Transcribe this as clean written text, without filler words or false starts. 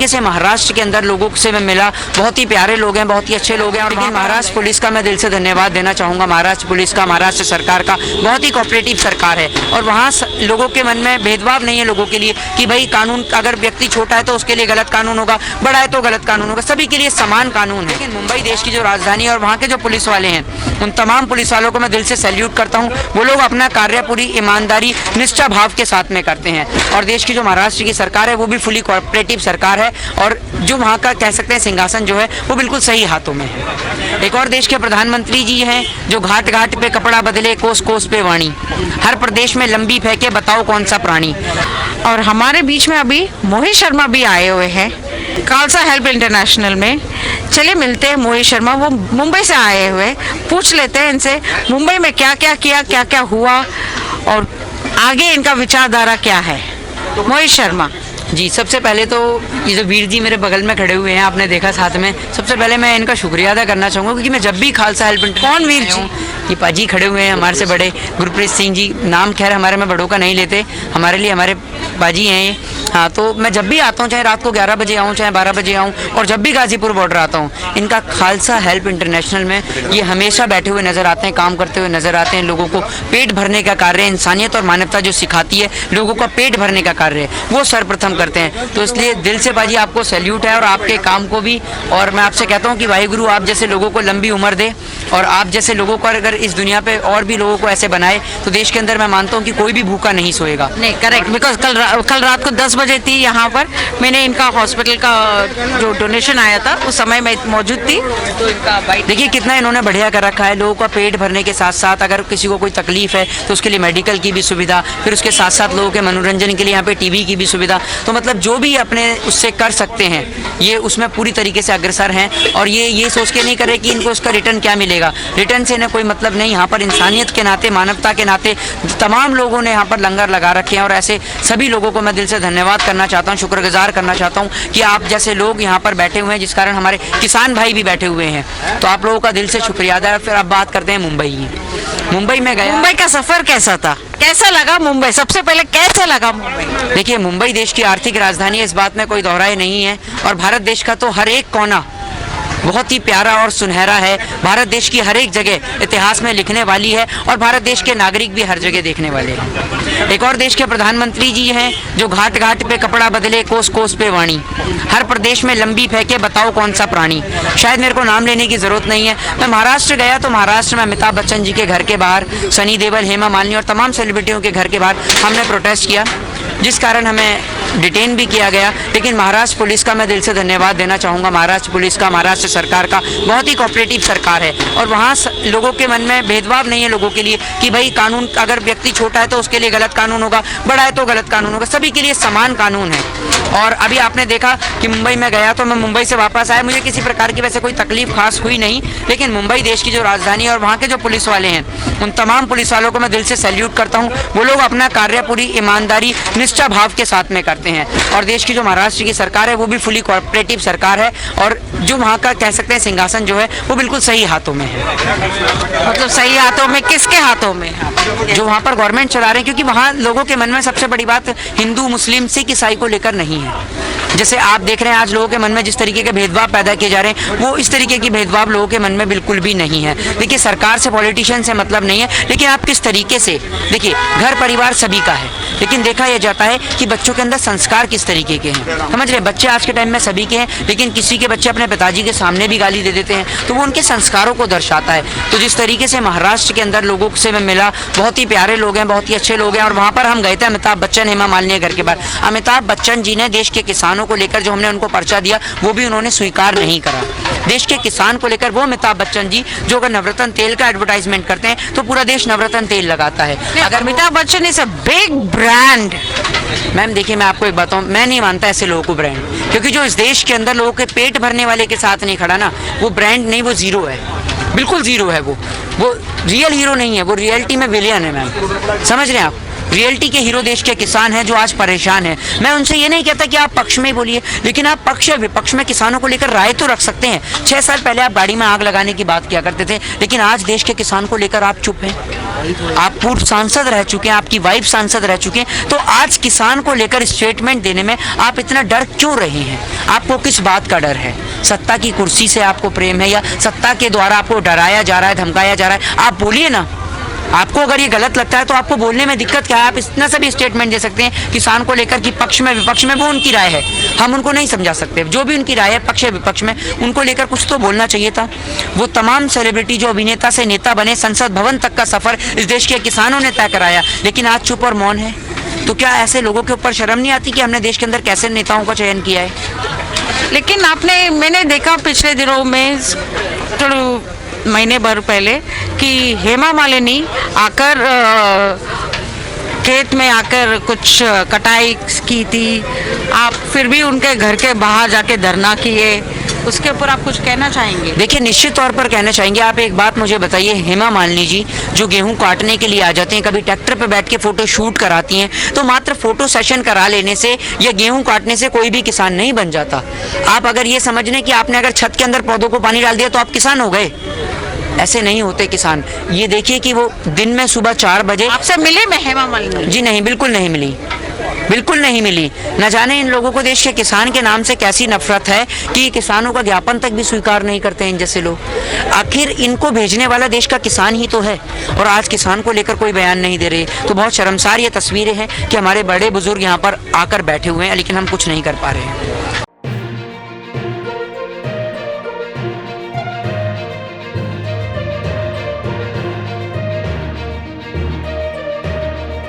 तरीके से महाराष्ट्र के अंदर लोगों से मैं मिला, बहुत ही प्यारे लोग हैं, बहुत ही अच्छे लोग हैं। और लेकिन महाराष्ट्र पुलिस का मैं दिल से धन्यवाद देना चाहूँगा, महाराष्ट्र पुलिस का, महाराष्ट्र सरकार का, बहुत ही कोऑपरेटिव सरकार है। और वहाँ लोगों के मन में भेदभाव नहीं है लोगों के लिए कि भाई कानून, अगर व्यक्ति छोटा है तो उसके लिए गलत कानून होगा, बड़ा है तो गलत कानून होगा, सभी के लिए समान कानून है। लेकिन मुंबई देश की जो राजधानी है और वहाँ के जो पुलिस वाले हैं, उन तमाम पुलिस वालों को मैं दिल से सैल्यूट करता हूँ। वो लोग अपना कार्य पूरी ईमानदारी, निष्ठा भाव के साथ में करते हैं। और देश की जो महाराष्ट्र की सरकार है वो भी फुली कोऑपरेटिव सरकार है, और जो वहाँ का कह सकते हैं सिंहासन जो है वो बिल्कुल सही हाथों में है। एक और देश के प्रधानमंत्री जी हैं जो घाट घाट पे कपड़ा बदले, कोस कोस पे वाणी, हर प्रदेश में लंबी फेंके, बताओ कौन सा प्राणी। और हमारे बीच में अभी मोहित शर्मा भी आए हुए हैं खालसा हेल्प इंटरनेशनल में। चलिए मिलते हैं मोहित शर्मा, वो मुंबई से आए हुए, पूछ लेते हैं इनसे मुंबई में क्या क्या किया, क्या क्या हुआ और आगे इनका विचारधारा क्या है। मोहित शर्मा जी, सबसे पहले तो ये जो वीर जी मेरे बगल में खड़े हुए हैं, आपने देखा साथ में, सबसे पहले मैं इनका शुक्रिया अदा करना चाहूँगा क्योंकि मैं जब भी खालसा हेल्प, कौन वीर जी? ये पाजी खड़े हुए हैं हमारे से बड़े, गुरप्रीत सिंह जी, नाम खैर हमारे में बड़ों का नहीं लेते, हमारे लिए हमारे पाजी हैं ये। हाँ, तो मैं जब भी आता हूँ, चाहे रात को 11 बजे आऊँ, चाहे 12 बजे आऊँ, और जब भी गाजीपुर बॉर्डर आता हूँ, इनका खालसा हेल्प इंटरनेशनल में ये हमेशा बैठे हुए नज़र आते हैं, काम करते हुए नज़र आते हैं। लोगों को पेट भरने का कार्य, इंसानियत और मानवता जो सिखाती है, लोगों का पेट भरने का कार्य वो सर्वप्रथम करते हैं। तो इसलिए दिल से पाजी आपको सैल्यूट है और आपके काम को भी। और मैं आपसे कहता हूँ कि वाहिगुरु आप जैसे लोगों को लंबी उम्र दे, और आप जैसे लोगों को अगर इस दुनिया पे और भी लोगों को ऐसे बनाए तो देश के अंदर मैं मानता हूँ कि कोई भी भूखा नहीं सोएगा। नहीं, करेक्ट, बिकॉज कल रात को 10 बजे थी यहाँ पर, मैंने इनका हॉस्पिटल का जो डोनेशन आया था उस समय मैं मौजूद थी। तो इनका देखिए कितना इन्होंने बढ़िया कर रखा है, लोगों का पेट भरने के साथ साथ अगर किसी को कोई तकलीफ है तो उसके लिए मेडिकल की भी सुविधा, फिर उसके साथ साथ लोगों के मनोरंजन के लिए यहाँ पे टीवी की भी सुविधा। तो मतलब जो भी अपने उससे कर सकते हैं ये उसमें पूरी तरीके से अग्रसर हैं। और ये सोच के नहीं करे कि इनको उसका रिटर्न क्या मिलेगा, रिटर्न से इन्हें कोई मतलब नहीं। यहाँ पर इंसानियत के नाते, मानवता के नाते तमाम लोगों ने यहाँ पर लंगर लगा रखे हैं, और ऐसे सभी लोगों को मैं दिल से धन्यवाद करना चाहता हूँ, शुक्रगुजार करना चाहता हूँ कि आप जैसे लोग यहाँ पर बैठे हुए हैं, जिस कारण हमारे किसान भाई भी बैठे हुए हैं। तो आप लोगों का दिल से शुक्रिया अदा है। फिर आप बात करते हैं मुंबई की। मुंबई में गया, मुंबई का सफर कैसा था, कैसा लगा मुंबई, सबसे पहले कैसा लगा मुंबई? देखिए मुंबई देश की आर्थिक राजधानी है, इस बात में कोई दोहराए नहीं है। और भारत देश का तो हर एक कोना बहुत ही प्यारा और सुनहरा है। भारत देश की हर एक जगह इतिहास में लिखने वाली है, और भारत देश के नागरिक भी हर जगह देखने वाले हैं। एक और देश के प्रधानमंत्री जी हैं जो घाट घाट पे कपड़ा बदले, कोस कोस पे वाणी, हर प्रदेश में लंबी फेंके, बताओ कौन सा प्राणी। शायद मेरे को नाम लेने की जरूरत नहीं है। मैं महाराष्ट्र गया तो महाराष्ट्र में अमिताभ बच्चन जी के घर के बाहर, सनी देओल, हेमा मालिनी और तमाम सेलिब्रिटियों के घर के बाहर हमने प्रोटेस्ट किया, जिस कारण हमें डिटेन भी किया गया। लेकिन महाराष्ट्र पुलिस का मैं दिल से धन्यवाद देना चाहूँगा, महाराष्ट्र पुलिस का, महाराष्ट्र सरकार का, बहुत ही कोऑपरेटिव सरकार है। और वहाँ लोगों के मन में भेदभाव नहीं है लोगों के लिए कि भाई कानून, अगर व्यक्ति छोटा है तो उसके लिए गलत कानून होगा, बड़ा है तो गलत कानून होगा, सभी के लिए समान कानून है। और अभी आपने देखा कि मुंबई में गया तो मैं मुंबई से वापस आया, मुझे किसी प्रकार की वैसे कोई तकलीफ खास हुई नहीं। लेकिन मुंबई देश की जो राजधानी है और वहाँ के जो पुलिस वाले हैं, उन तमाम पुलिस वालों को मैं दिल से सैल्यूट करता हूँ। वो लोग अपना कार्य पूरी ईमानदारी, निष्ठा भाव के साथ में करते हैं। और देश की जो महाराष्ट्र की सरकार है वो भी फुली कोऑपरेटिव सरकार है, और जो वहाँ का कह सकते हैं सिंहासन जो है वो बिल्कुल सही हाथों में है। मतलब सही हाथों में, किसके हाथों में? जो वहाँ पर गवर्नमेंट चला रहे हैं, क्योंकि वहाँ लोगों के मन में सबसे बड़ी बात हिंदू, मुस्लिम, सिख, ईसाई को लेकर नहीं है। जैसे आप देख रहे हैं आज लोगों के मन में जिस तरीके के भेदभाव पैदा किए जा रहे हैं, वो इस तरीके की भेदभाव लोगों के मन में बिल्कुल भी नहीं है। देखिए सरकार से, पॉलिटिशियन से मतलब नहीं है, लेकिन आप किस तरीके से, देखिए घर परिवार सभी का है, लेकिन देखा यह जाता है कि बच्चों के अंदर संस्कार किस तरीके के हैं। समझ रहे हैं, बच्चे आज के टाइम में सभी के हैं, लेकिन किसी के बच्चे अपने पिताजी के सामने भी गाली दे देते हैं, तो वो उनके संस्कारों को दर्शाता है। तो जिस तरीके से महाराष्ट्र के अंदर लोगों से मैं मिला, बहुत ही प्यारे लोग हैं, बहुत ही अच्छे लोग हैं। और वहाँ पर हम गए थे अमिताभ बच्चन, हेमा मालिनी घर के बाहर। अमिताभ बच्चन जी ने देश के किसानों को लेकर जो हमने उनको पर्चा दिया वो भी उन्होंने स्वीकार नहीं करा। देश के किसान को लेकर वो अमिताभ बच्चन जी जो अगर नवरत्न तेल का एडवर्टाइजमेंट करते हैं तो पूरा देश नवरत्न तेल लगाता है। अगर Amitabh Bachchan is a big brand. Ma'am देखिए मैं आपको एक बताऊं, मैं नहीं मानता ऐसे लोगों को ब्रांड, क्योंकि जो इस देश के अंदर लोगों के पेट भरने वाले के साथ नहीं खड़ा ना, वो ब्रांड नहीं, वो जीरो है, बिल्कुल जीरो है। वो रियल हीरो नहीं है, वो रियलिटी में विलियन है मैम, समझ रहे हैं आप। रियलिटी के हीरो देश के किसान हैं जो आज परेशान हैं। मैं उनसे ये नहीं कहता कि आप पक्ष में बोलिए, लेकिन आप पक्ष या विपक्ष में किसानों को लेकर राय तो रख सकते हैं। 6 साल पहले आप गाड़ी में आग लगाने की बात किया करते थे, लेकिन आज देश के किसान को लेकर आप चुप हैं। आप पूर्व सांसद रह चुके हैं, आपकी वाइफ सांसद रह चुके हैं, तो आज किसान को लेकर स्टेटमेंट देने में आप इतना डर क्यों रहे हैं? आपको किस बात का डर है? सत्ता की कुर्सी से आपको प्रेम है, या सत्ता के द्वारा आपको डराया जा रहा है, धमकाया जा रहा है? आप बोलिए ना। आपको अगर ये गलत लगता है तो आपको बोलने में दिक्कत क्या है? आप इतना सा भी स्टेटमेंट दे सकते हैं किसान को लेकर कि पक्ष में विपक्ष में, वो उनकी राय है, हम उनको नहीं समझा सकते। जो भी उनकी राय है पक्ष या विपक्ष में, उनको लेकर कुछ तो बोलना चाहिए था। वो तमाम सेलिब्रिटी जो अभिनेता से नेता बने, संसद भवन तक का सफर इस देश के किसानों ने तय कराया, लेकिन आज चुप और मौन है। तो क्या ऐसे लोगों के ऊपर शर्म नहीं आती कि हमने देश के अंदर कैसे नेताओं का चयन किया है? लेकिन मैंने देखा पिछले दिनों में, थोड़े महीने भर पहले, कि हेमा मालिनी आकर खेत में आकर कुछ कटाई की थी। आप फिर भी उनके घर के बाहर जाके धरना किए, उसके ऊपर आप कुछ कहना चाहेंगे? देखिए, निश्चित तौर पर कहना चाहेंगे। आप एक बात मुझे बताइए, हेमा मालिनी जी जो गेहूं काटने के लिए आ जाते हैं, कभी ट्रैक्टर पर बैठ के फोटो शूट कराती हैं, तो मात्र फोटो सेशन करा लेने से या गेहूं काटने से कोई भी किसान नहीं बन जाता। आप अगर ये समझ लें कि आपने अगर छत के अंदर पौधों को पानी डाल दिया तो आप किसान हो गए, ऐसे नहीं होते किसान। ये देखिए कि वो दिन में सुबह 4 बजे आपसे मिले मैं हेमा मालिनी? जी नहीं, बिल्कुल नहीं मिली, बिल्कुल नहीं मिली। न जाने इन लोगों को देश के किसान के नाम से कैसी नफरत है कि किसानों का ज्ञापन तक भी स्वीकार नहीं करते हैं इन जैसे लोग। आखिर इनको भेजने वाला देश का किसान ही तो है, और आज किसान को लेकर कोई बयान नहीं दे रहे। तो बहुत शर्मसार ये तस्वीरें हैं कि हमारे बड़े बुजुर्ग यहाँ पर आकर बैठे हुए हैं, लेकिन हम कुछ नहीं कर पा रहे हैं।